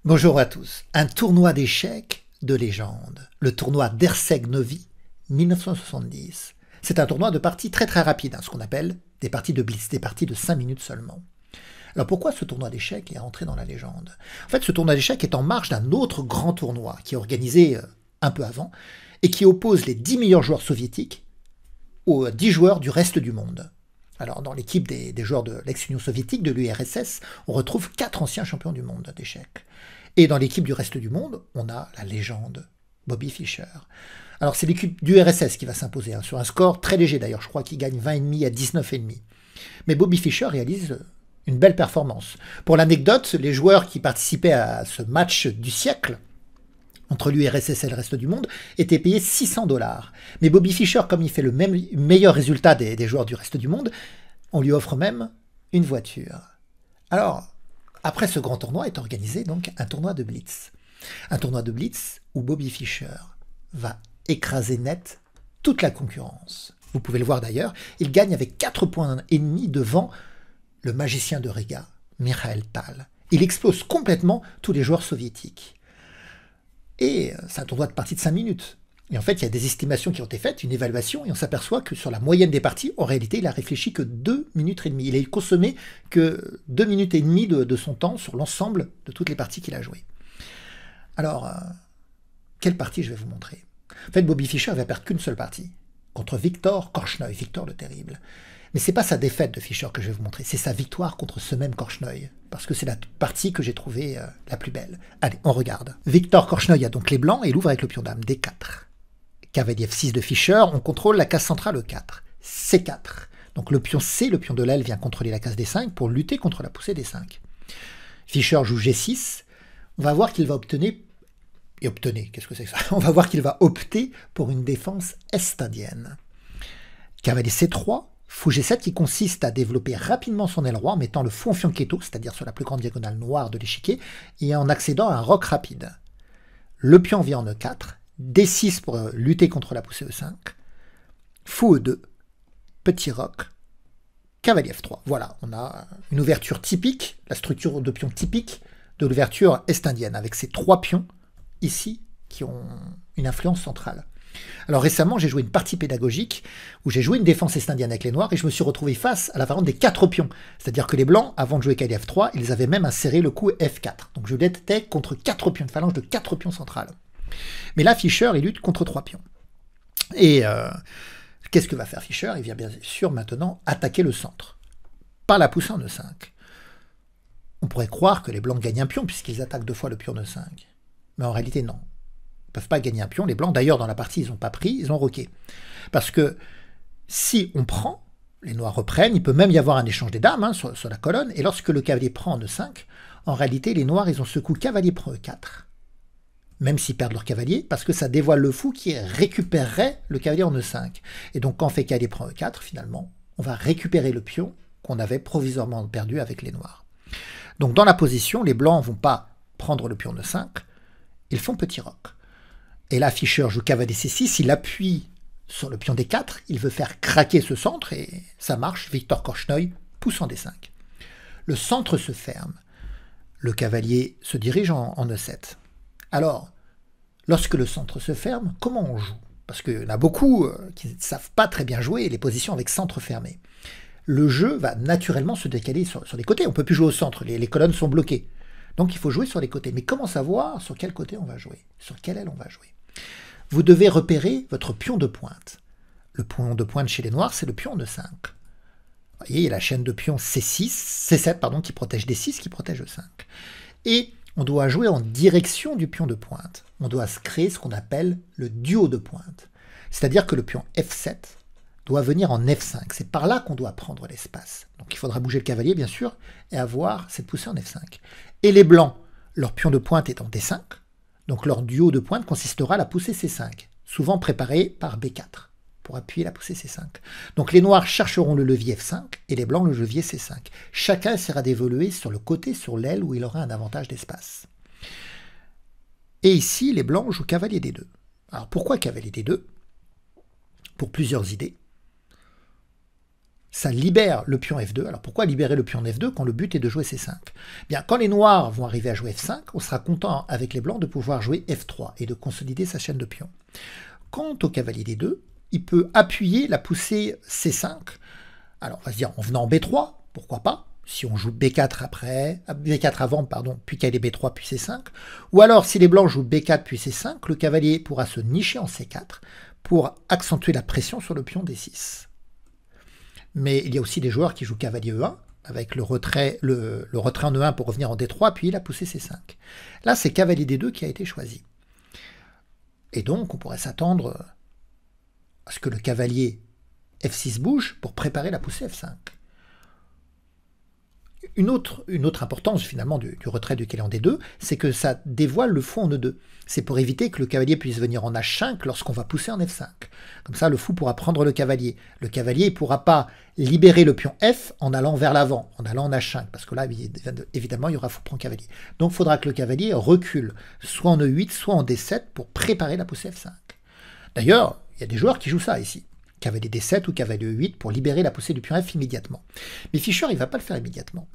Bonjour à tous. Un tournoi d'échecs de légende. Le tournoi d'Erceg Novi 1970. C'est un tournoi de parties très très rapide, ce qu'on appelle des parties de blitz, des parties de 5 minutes seulement. Alors pourquoi ce tournoi d'échecs est rentré dans la légende? En fait, ce tournoi d'échecs est en marge d'un autre grand tournoi qui est organisé un peu avant et qui oppose les 10 meilleurs joueurs soviétiques aux 10 joueurs du reste du monde. Alors, dans l'équipe des joueurs de l'ex-Union soviétique, de l'URSS, on retrouve 4 anciens champions du monde d'échecs. Et dans l'équipe du reste du monde, on a la légende Bobby Fischer. Alors, c'est l'équipe du RSS qui va s'imposer, sur un score très léger d'ailleurs. Je crois qu'il gagne 20,5 à 19,5. Mais Bobby Fischer réalise une belle performance. Pour l'anecdote, les joueurs qui participaient à ce match du siècle entre l'URSS et le reste du monde, était payé 600 $. Mais Bobby Fischer, comme il fait le meilleur résultat des joueurs du reste du monde, on lui offre même une voiture. Alors, après ce grand tournoi est organisé donc un tournoi de blitz. Un tournoi de blitz où Bobby Fischer va écraser net toute la concurrence. Vous pouvez le voir d'ailleurs, il gagne avec 4 points et demi devant le magicien de Riga, Mikhail Tal. Il explose complètement tous les joueurs soviétiques. Et c'est un tournoi de partie de 5 minutes. Et en fait, il y a des estimations qui ont été faites, une évaluation, et on s'aperçoit que sur la moyenne des parties, en réalité, il a réfléchi que 2 minutes et demie. Il a consommé que 2 minutes et demie de son temps sur l'ensemble de toutes les parties qu'il a jouées. Alors, quelle partie je vais vous montrer? En fait, Bobby Fischer va perdre qu'une seule partie, contre Viktor Korchnoi, Victor le Terrible. Mais c'est pas sa défaite de Fischer que je vais vous montrer, c'est sa victoire contre ce même Korchnoi, parce que c'est la partie que j'ai trouvée la plus belle. Allez, on regarde. Viktor Korchnoi a donc les blancs et il ouvre avec le pion dame D4. Cavalier F6 de Fischer, on contrôle la case centrale E4. C4. Donc le pion C, le pion de l'aile, vient contrôler la case D5 pour lutter contre la poussée D5. Fischer joue G6. On va voir qu'il va obtenir... Et obtenir, qu'est-ce que c'est que ça? On va voir qu'il va opter pour une défense est-indienne. Cavalier C3. Fou G7 qui consiste à développer rapidement son aile roi en mettant le fou en fianchetto, c'est-à-dire sur la plus grande diagonale noire de l'échiquier, et en accédant à un roc rapide. Le pion vient en E4, D6 pour lutter contre la poussée E5, fou E2, petit roc, cavalier F3. Voilà, on a une ouverture typique, la structure de pion typique de l'ouverture est-indienne, avec ces 3 pions ici qui ont une influence centrale. Alors récemment, j'ai joué une partie pédagogique où j'ai joué une défense est-indienne avec les noirs et je me suis retrouvé face à la variante des 4 pions. C'est-à-dire que les blancs, avant de jouer cavalier F3, ils avaient même inséré le coup F4. Donc je l'étais contre 4 pions, une phalange de 4 pions centrales. Mais là, Fischer, il lutte contre 3 pions. Et qu'est-ce que va faire Fischer? Il vient bien sûr maintenant attaquer le centre, par la poussée en E5. On pourrait croire que les blancs gagnent un pion puisqu'ils attaquent 2 fois le pion E5. Mais en réalité, non. Ils ne peuvent pas gagner un pion. Les blancs, d'ailleurs, dans la partie, ils n'ont pas pris, ils ont roqué. Parce que si on prend, les noirs reprennent, il peut même y avoir un échange des dames sur la colonne, et lorsque le cavalier prend en E5, en réalité, les noirs, ils ont ce coup cavalier prend E4, même s'ils perdent leur cavalier, parce que ça dévoile le fou qui récupérerait le cavalier en E5. Et donc, quand on fait cavalier prend E4, finalement, on va récupérer le pion qu'on avait provisoirement perdu avec les noirs. Donc, dans la position, les blancs ne vont pas prendre le pion E5, ils font petit roc. Et là, Fischer joue cavalier C6, il appuie sur le pion D4, il veut faire craquer ce centre, et ça marche, Viktor Korchnoi pousse en D5. Le centre se ferme, le cavalier se dirige en E7. Alors, lorsque le centre se ferme, comment on joue? Parce qu'il y en a beaucoup qui ne savent pas très bien jouer les positions avec centre fermé. Le jeu va naturellement se décaler sur les côtés, on ne peut plus jouer au centre, les colonnes sont bloquées. Donc il faut jouer sur les côtés. Mais comment savoir sur quel côté on va jouer? Sur quelle aile on va jouer? Vous devez repérer votre pion de pointe. Le pion de pointe chez les noirs, c'est le pion de 5. Vous voyez, il y a la chaîne de pions C7 qui protège D6, qui protège E5. Et on doit jouer en direction du pion de pointe. On doit se créer ce qu'on appelle le duo de pointe. C'est-à-dire que le pion F7 doit venir en F5. C'est par là qu'on doit prendre l'espace. Donc il faudra bouger le cavalier, bien sûr, et avoir cette poussée en F5. Et les blancs, leur pion de pointe est en D5. Donc leur duo de pointe consistera à la poussée C5, souvent préparée par B4, pour appuyer la poussée C5. Donc les noirs chercheront le levier F5 et les blancs le levier C5. Chacun essaiera d'évoluer sur le côté, sur l'aile où il aura un avantage d'espace. Et ici, les blancs jouent cavalier D2. Alors pourquoi cavalier D2? Pour plusieurs idées. ça libère le pion F2. Alors pourquoi libérer le pion F2 quand le but est de jouer C5? Bien, quand les noirs vont arriver à jouer F5, on sera content avec les blancs de pouvoir jouer F3 et de consolider sa chaîne de pions. Quant au cavalier D2, il peut appuyer la poussée C5. Alors on va se dire en venant en B3, pourquoi pas? Si on joue B4 après, B4 avant, pardon, puis cavalier B3 puis C5. Ou alors si les blancs jouent B4 puis C5, le cavalier pourra se nicher en C4 pour accentuer la pression sur le pion D6. Mais il y a aussi des joueurs qui jouent cavalier E1 avec le retrait en E1 pour revenir en D3 puis la poussée C5. Là c'est cavalier D2 qui a été choisi. Et donc on pourrait s'attendre à ce que le cavalier F6 bouge pour préparer la poussée F5. Une autre importance finalement du retrait du cavalier en D2, c'est que ça dévoile le fou en E2. C'est pour éviter que le cavalier puisse venir en H5 lorsqu'on va pousser en F5. Comme ça, le fou pourra prendre le cavalier. Le cavalier ne pourra pas libérer le pion F en allant vers l'avant, en allant en H5, parce que là, évidemment, il y aura fou prend cavalier. Donc, il faudra que le cavalier recule, soit en E8, soit en D7, pour préparer la poussée F5. D'ailleurs, il y a des joueurs qui jouent ça ici. Cavalier D7 ou cavalier E8 pour libérer la poussée du pion F immédiatement. Mais Fischer, il ne va pas le faire immédiatement.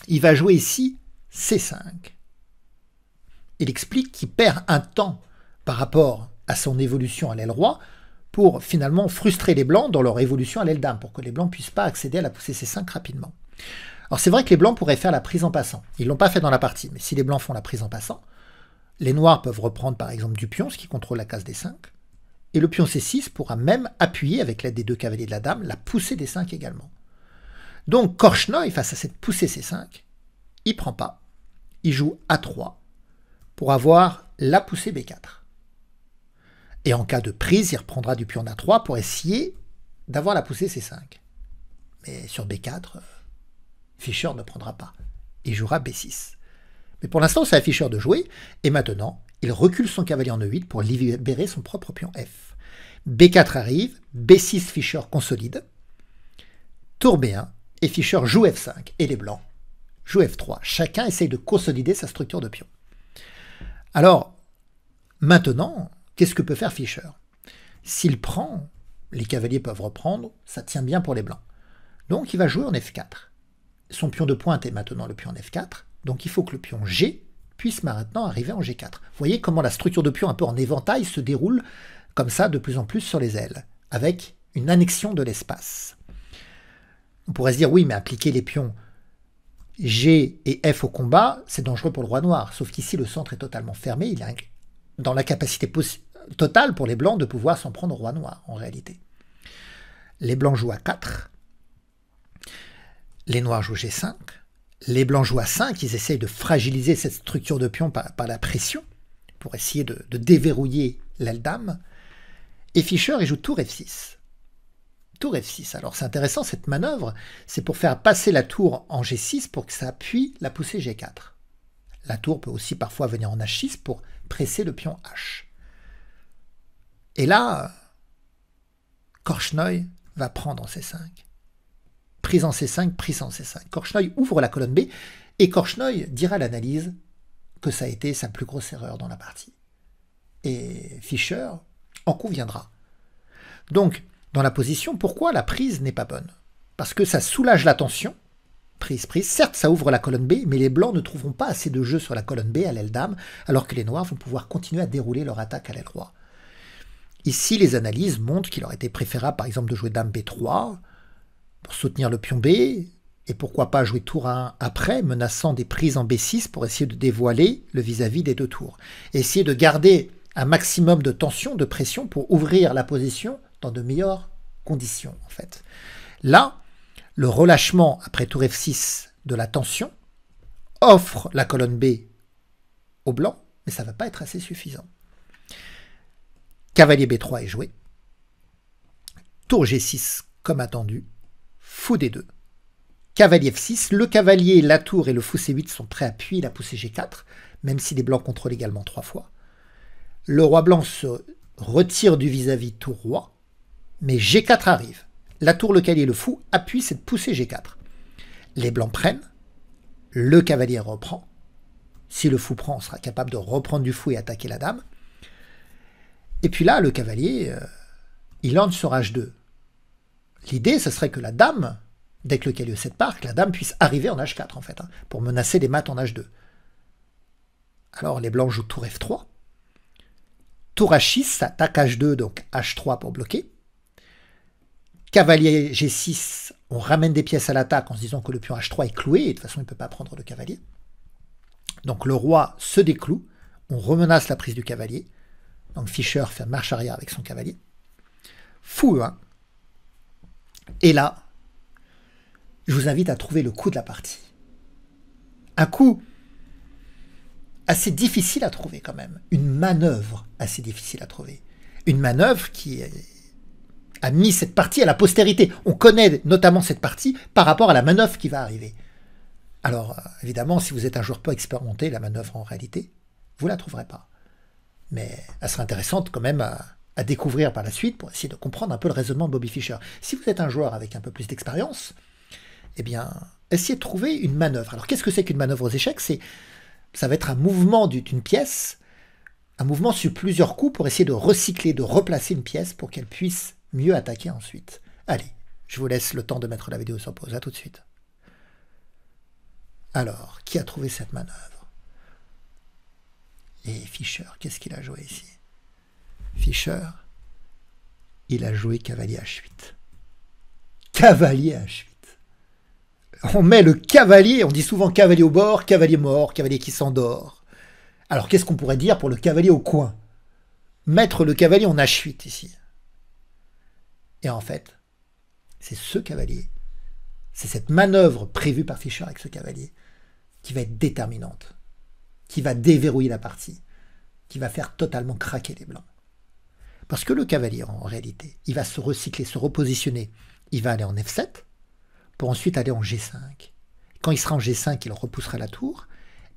Il va jouer ici C5. Il explique qu'il perd un temps par rapport à son évolution à l'aile roi pour finalement frustrer les blancs dans leur évolution à l'aile dame, pour que les blancs ne puissent pas accéder à la poussée C5 rapidement. Alors c'est vrai que les blancs pourraient faire la prise en passant. Ils ne l'ont pas fait dans la partie, mais si les blancs font la prise en passant, les noirs peuvent reprendre par exemple du pion, ce qui contrôle la case D5, et le pion C6 pourra même appuyer avec l'aide des deux cavaliers de la dame la poussée D5 également. Donc Korchnoi, face à cette poussée C5, il ne prend pas, il joue A3 pour avoir la poussée B4. Et en cas de prise, il reprendra du pion A3 pour essayer d'avoir la poussée C5. Mais sur B4, Fischer ne prendra pas. Il jouera B6. Mais pour l'instant, c'est à Fischer de jouer, et maintenant, il recule son cavalier en E8 pour libérer son propre pion F. B4 arrive, B6 Fischer consolide, tour B1, et Fischer joue F5, et les blancs jouent F3. Chacun essaye de consolider sa structure de pion. Alors, maintenant, qu'est-ce que peut faire Fischer? S'il prend, les cavaliers peuvent reprendre, ça tient bien pour les blancs. Donc il va jouer en F4. Son pion de pointe est maintenant le pion en F4, donc il faut que le pion G puisse maintenant arriver en G4. Vous voyez comment la structure de pion un peu en éventail se déroule comme ça de plus en plus sur les ailes, avec une annexion de l'espace. On pourrait se dire, oui, mais appliquer les pions G et F au combat, c'est dangereux pour le roi noir, sauf qu'ici le centre est totalement fermé, il est dans la capacité totale pour les blancs de pouvoir s'en prendre au roi noir, en réalité. Les blancs jouent à 4, les noirs jouent G5, les blancs jouent à 5, ils essayent de fragiliser cette structure de pion par la pression, pour essayer de déverrouiller l'aile dame, et Fischer il joue tour F6. Tour F6, alors c'est intéressant cette manœuvre, c'est pour faire passer la tour en G6 pour que ça appuie la poussée G4. La tour peut aussi parfois venir en H6 pour presser le pion H. Et là, Korchnoi va prendre en C5. Prise en C5, prise en C5. Korchnoi ouvre la colonne B et Korchnoi dira à l'analyse que ça a été sa plus grosse erreur dans la partie. Et Fischer en conviendra. Donc, dans la position, pourquoi la prise n'est pas bonne? Parce que ça soulage la tension. Prise, prise. Certes, ça ouvre la colonne B, mais les blancs ne trouveront pas assez de jeu sur la colonne B à l'aile dame, alors que les noirs vont pouvoir continuer à dérouler leur attaque à l'aile roi. Ici, les analyses montrent qu'il aurait été préférable, par exemple, de jouer dame B3 pour soutenir le pion B, et pourquoi pas jouer tour 1 après, menaçant des prises en B6 pour essayer de dévoiler le vis-à-vis des deux tours. Et essayer de garder un maximum de tension, de pression pour ouvrir la position dans de meilleures conditions, en fait. Là, le relâchement après tour F6 de la tension offre la colonne B au blanc, mais ça ne va pas être assez suffisant. Cavalier B3 est joué. Tour G6 comme attendu. Fou D2. Cavalier F6. Le cavalier, la tour et le fou C8 sont prêts à appuyer la poussée G4, même si les blancs contrôlent également 3 fois. Le roi blanc se retire du vis-à-vis tour roi, mais G4 arrive. La tour, le cavalier et le fou appuient cette poussée G4. Les blancs prennent, le cavalier reprend. Si le fou prend, on sera capable de reprendre du fou et attaquer la dame. Et puis là, le cavalier, il lance sur H2. l'idée, ce serait que la dame, dès que le cavalier E7 part, que la dame puisse arriver en H4, en fait, hein, pour menacer les mates en H2. Alors, les blancs jouent tour F3. Tour H6, attaque H2, donc H3 pour bloquer. Cavalier G6, on ramène des pièces à l'attaque en se disant que le pion H3 est cloué, et de toute façon, il ne peut pas prendre le cavalier. Donc, le roi se décloue, on remenace la prise du cavalier. Donc, Fischer fait marche arrière avec son cavalier. Fou E1. Et là, je vous invite à trouver le coup de la partie. Un coup assez difficile à trouver quand même. Une manœuvre assez difficile à trouver. Une manœuvre qui a mis cette partie à la postérité. On connaît notamment cette partie par rapport à la manœuvre qui va arriver. Alors, évidemment, si vous êtes un joueur peu expérimenté, la manœuvre en réalité, vous ne la trouverez pas. Mais elle sera intéressante quand même à découvrir par la suite pour essayer de comprendre un peu le raisonnement de Bobby Fischer. Si vous êtes un joueur avec un peu plus d'expérience, eh bien, essayez de trouver une manœuvre. Alors, qu'est-ce que c'est qu'une manœuvre aux échecs? Ça va être un mouvement d'une pièce, un mouvement sur plusieurs coups pour essayer de recycler, de replacer une pièce pour qu'elle puisse mieux attaquer ensuite. Allez, je vous laisse le temps de mettre la vidéo sur pause. À tout de suite. Alors, qui a trouvé cette manœuvre? Et Fischer, qu'est-ce qu'il a joué ici? Fischer, il a joué cavalier H8. Cavalier H8. On met le cavalier, on dit souvent cavalier au bord, cavalier mort, cavalier qui s'endort. Alors qu'est-ce qu'on pourrait dire pour le cavalier au coin? Mettre le cavalier en H8 ici. Et en fait, c'est ce cavalier, c'est cette manœuvre prévue par Fischer avec ce cavalier qui va être déterminante, qui va déverrouiller la partie, qui va faire totalement craquer les blancs. Parce que le cavalier, en réalité, il va se recycler, se repositionner. Il va aller en F7, pour ensuite aller en G5. Quand il sera en G5, il repoussera la tour,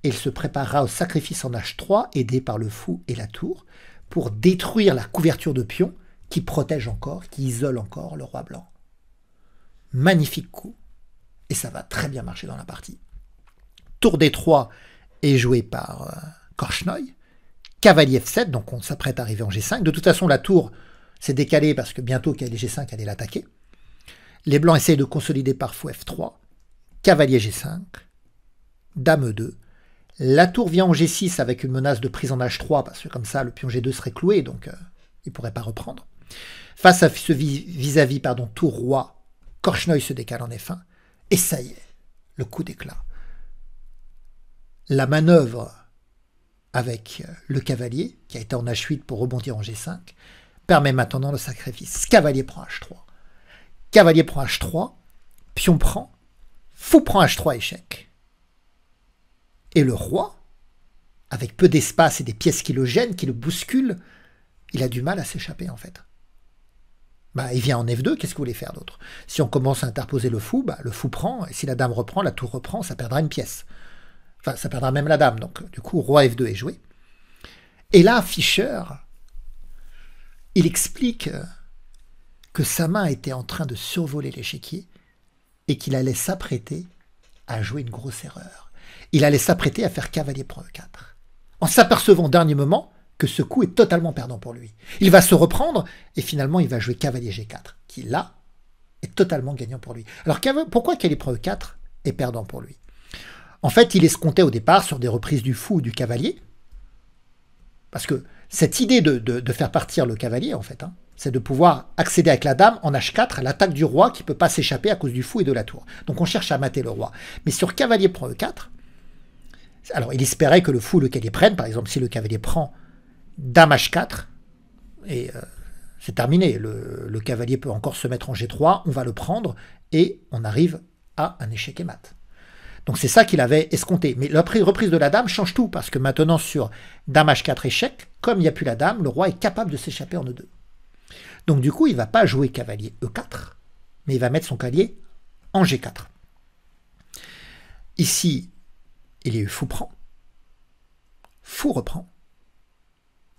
et il se préparera au sacrifice en H3, aidé par le fou et la tour, pour détruire la couverture de pion qui protège encore, qui isole encore le roi blanc. Magnifique coup, et ça va très bien marcher dans la partie. Tour D3 est joué par Korchnoi. Cavalier F7, donc on s'apprête à arriver en G5. De toute façon, la tour s'est décalée parce que bientôt cavalier G5 allait l'attaquer. Les blancs essayent de consolider par fou F3. Cavalier G5. Dame E2. La tour vient en G6 avec une menace de prise en H3 parce que comme ça, le pion G2 serait cloué, donc il ne pourrait pas reprendre. Face à ce vis-à-vis, tour roi, Korchnoi se décale en F1. Et ça y est, le coup d'éclat. La manœuvre avec le cavalier, qui a été en H8 pour rebondir en G5, permet maintenant le sacrifice. Cavalier prend H3. Cavalier prend H3, pion prend, fou prend H3, échec. Et le roi, avec peu d'espace et des pièces qui le gênent, qui le bousculent, il a du mal à s'échapper en fait. Il vient en F2, qu'est-ce que vous voulez faire d'autre? Si on commence à interposer le fou prend, et si la dame reprend, la tour reprend, ça perdra une pièce. Enfin, ça perdra même la dame, donc du coup, roi F2 est joué. Et là, Fischer, il explique que sa main était en train de survoler l'échiquier et qu'il allait s'apprêter à jouer une grosse erreur. Il allait s'apprêter à faire cavalier prend E4, en s'apercevant au dernier moment que ce coup est totalement perdant pour lui. Il va se reprendre et finalement, il va jouer cavalier G4, qui là, est totalement gagnant pour lui. Alors, pourquoi cavalier prend E4 est perdant pour lui? En fait, il escomptait au départ sur des reprises du fou ou du cavalier, parce que cette idée de faire partir le cavalier, en fait, c'est de pouvoir accéder avec la dame en H4 à l'attaque du roi qui ne peut pas s'échapper à cause du fou et de la tour. Donc on cherche à mater le roi. Mais sur cavalier prend E4, alors il espérait que le fou ou le cavalier prenne, par exemple si le cavalier prend dame H4, et c'est terminé, le cavalier peut encore se mettre en G3, on va le prendre, et on arrive à un échec et mat. Donc c'est ça qu'il avait escompté. Mais la reprise de la dame change tout, parce que maintenant sur dame H4 échec, comme il n'y a plus la dame, le roi est capable de s'échapper en E2. Donc du coup, il ne va pas jouer cavalier E4, mais il va mettre son cavalier en G4. Ici, il y a eu fou prend, fou reprend,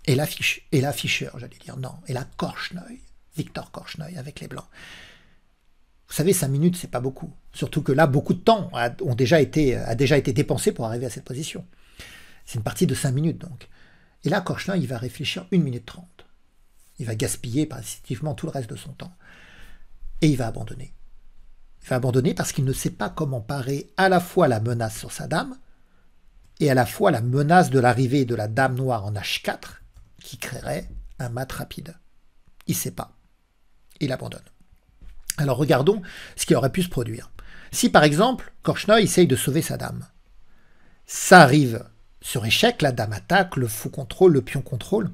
et là Fischer, j'allais dire, non, et là Korchnoi, Victor Korchnoi avec les blancs. Vous savez, 5 minutes, c'est pas beaucoup. Surtout que là, beaucoup de temps a déjà été dépensé pour arriver à cette position. C'est une partie de 5 minutes, donc. Et là, Korchnoi, il va réfléchir 1 minute 30. Il va gaspiller passivement tout le reste de son temps. et il va abandonner. Il va abandonner parce qu'il ne sait pas comment parer à la fois la menace sur sa dame et à la fois la menace de l'arrivée de la dame noire en H4 qui créerait un mat rapide. Il ne sait pas. Il abandonne. Alors regardons ce qui aurait pu se produire. Si par exemple, Korchnoi essaye de sauver sa dame, ça arrive sur échec, la dame attaque, le fou contrôle, le pion contrôle,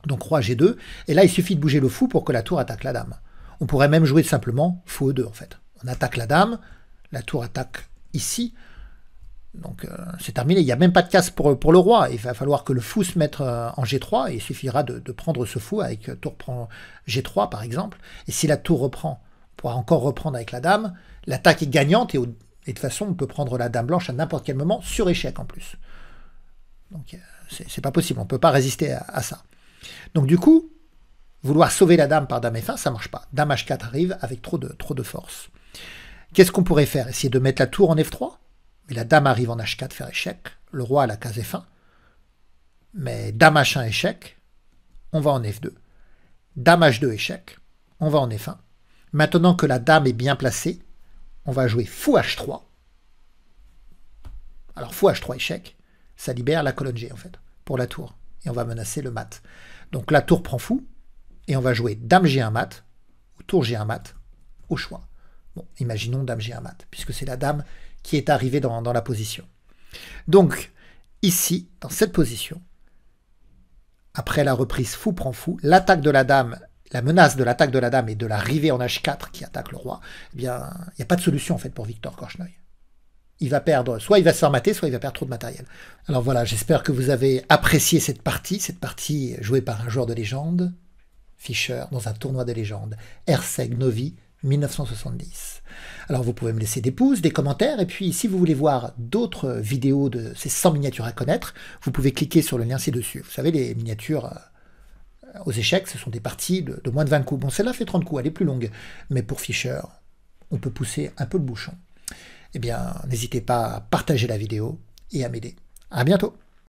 donc roi G2, et là il suffit de bouger le fou pour que la tour attaque la dame. On pourrait même jouer simplement fou E2 en fait. On attaque la dame, la tour attaque ici, donc c'est terminé, il n'y a même pas de casse pour le roi, il va falloir que le fou se mette en G3, et il suffira de prendre ce fou avec tour prend G3 par exemple, et si la tour reprend, on pourra encore reprendre avec la dame, l'attaque est gagnante, et de toute façon on peut prendre la dame blanche à n'importe quel moment, sur échec en plus. Donc c'est pas possible, on ne peut pas résister à ça. Donc du coup, vouloir sauver la dame par dame F1, ça ne marche pas. Dame H4 arrive avec trop de force. Qu'est-ce qu'on pourrait faire? Essayer de mettre la tour en F3, mais la dame arrive en H4 faire échec, le roi à la case F1, mais dame H1 échec, on va en F2. Dame H2 échec, on va en F1. Maintenant que la dame est bien placée, on va jouer fou H3. Alors fou H3 échec, ça libère la colonne G en fait, pour la tour. Et on va menacer le mat. Donc la tour prend fou, et on va jouer dame G1 mat, ou tour G1 mat, au choix. Bon, imaginons dame G1 mat, puisque c'est la dame qui est arrivée dans la position. Donc, ici, dans cette position, après la reprise fou prend fou, l'attaque de la dame, la menace de l'attaque de la dame et de l'arrivée en H4 qui attaque le roi, eh bien, il n'y a pas de solution en fait pour Viktor Korchnoi. Il va perdre, soit il va se faire mater, soit il va perdre trop de matériel. Alors voilà, j'espère que vous avez apprécié cette partie jouée par un joueur de légende, Fischer, dans un tournoi de légende, Herseg Novi 1970. Alors vous pouvez me laisser des pouces, des commentaires, et puis si vous voulez voir d'autres vidéos de ces 100 miniatures à connaître, vous pouvez cliquer sur le lien ci-dessus. Vous savez, les miniatures aux échecs, ce sont des parties de moins de 20 coups. Bon, celle-là fait 30 coups, elle est plus longue, mais pour Fischer, on peut pousser un peu le bouchon. Eh bien, n'hésitez pas à partager la vidéo et à m'aider. À bientôt!